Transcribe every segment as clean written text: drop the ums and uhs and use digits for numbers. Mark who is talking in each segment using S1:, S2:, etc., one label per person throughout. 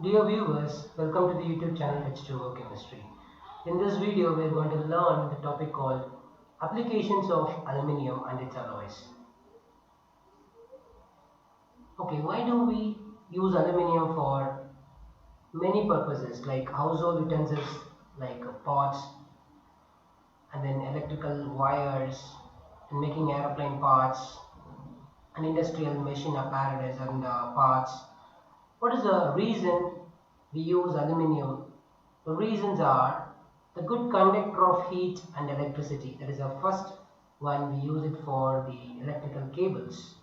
S1: Dear viewers, welcome to the YouTube channel H2O Chemistry. In this video, we are going to learn the topic called Applications of Aluminium and its alloys. Okay, why do we use aluminium for many purposes like household utensils like pots and then electrical wires and making aeroplane parts and industrial machine apparatus and parts. What is the reason we use aluminium? The reasons are the good conductor of heat and electricity. That is the first one. We use it for the electrical cables.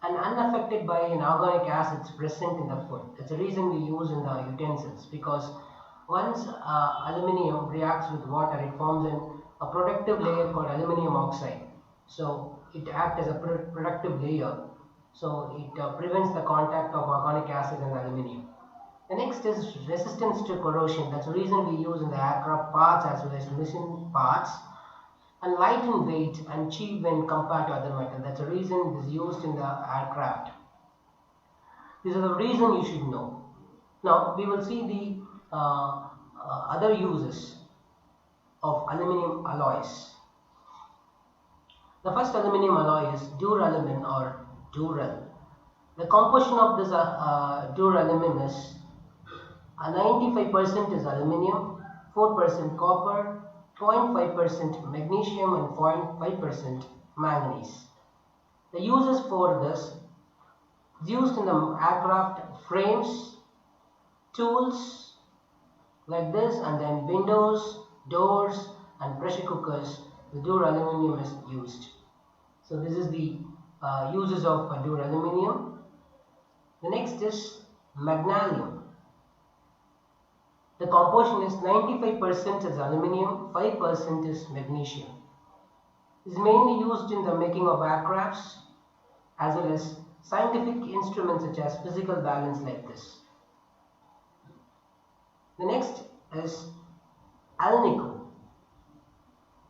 S1: And unaffected by an organic acids present in the food. That's the reason we use in the utensils, because once aluminium reacts with water, it forms a protective layer called aluminium oxide. So it acts as a protective layer. So it prevents the contact of organic acid and aluminium. The next is resistance to corrosion. That's the reason we use in the aircraft parts as well as machine parts. And light in weight and cheap when compared to other metal. That's the reason it is used in the aircraft. These are the reason you should know. Now we will see the other uses of aluminium alloys. The first aluminium alloy is duralumin or dural. The composition of this duralumin is 95% is aluminium, 4% copper, 0.5% magnesium and 0.5% manganese. The uses for this is used in the aircraft frames, tools like this, and then windows, doors and pressure cookers. The duralumin is used. So this is the uses of duralumin. The next is magnalium. The composition is 95% is aluminium, 5% is magnesium. It is mainly used in the making of aircrafts as well as scientific instruments such as physical balance like this. The next is alnico.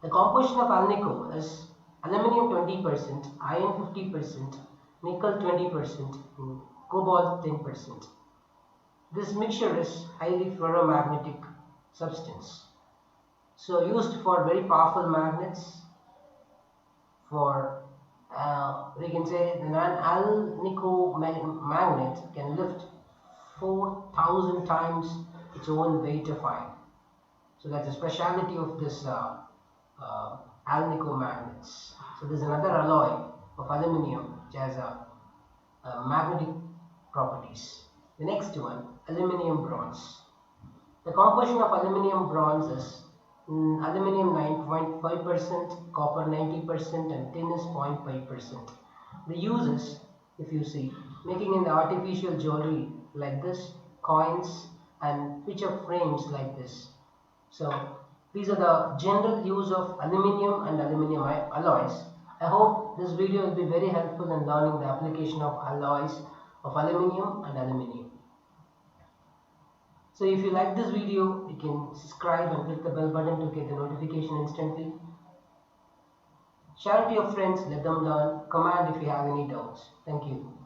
S1: The composition of alnico is aluminium 20%, iron 50%, nickel 20%, and cobalt 10%. This mixture is highly ferromagnetic substance. So used for very powerful magnets. For we can say the alnico magnet can lift 4,000 times its own weight of iron. So that's a speciality of this alnico magnets. So there's another alloy of aluminium which has magnetic properties. The next one, aluminium bronze. The composition of aluminium bronze is aluminium 9.5%, copper 90% and tin is 0.5%. The uses, if you see, making in the artificial jewelry like this, coins and picture frames like this. So these are the general use of aluminium and aluminium alloys. I hope this video will be very helpful in learning the application of alloys of aluminium and aluminium. So if you like this video, you can subscribe and click the bell button to get the notification instantly. Share it to your friends, let them learn. Comment if you have any doubts. Thank you.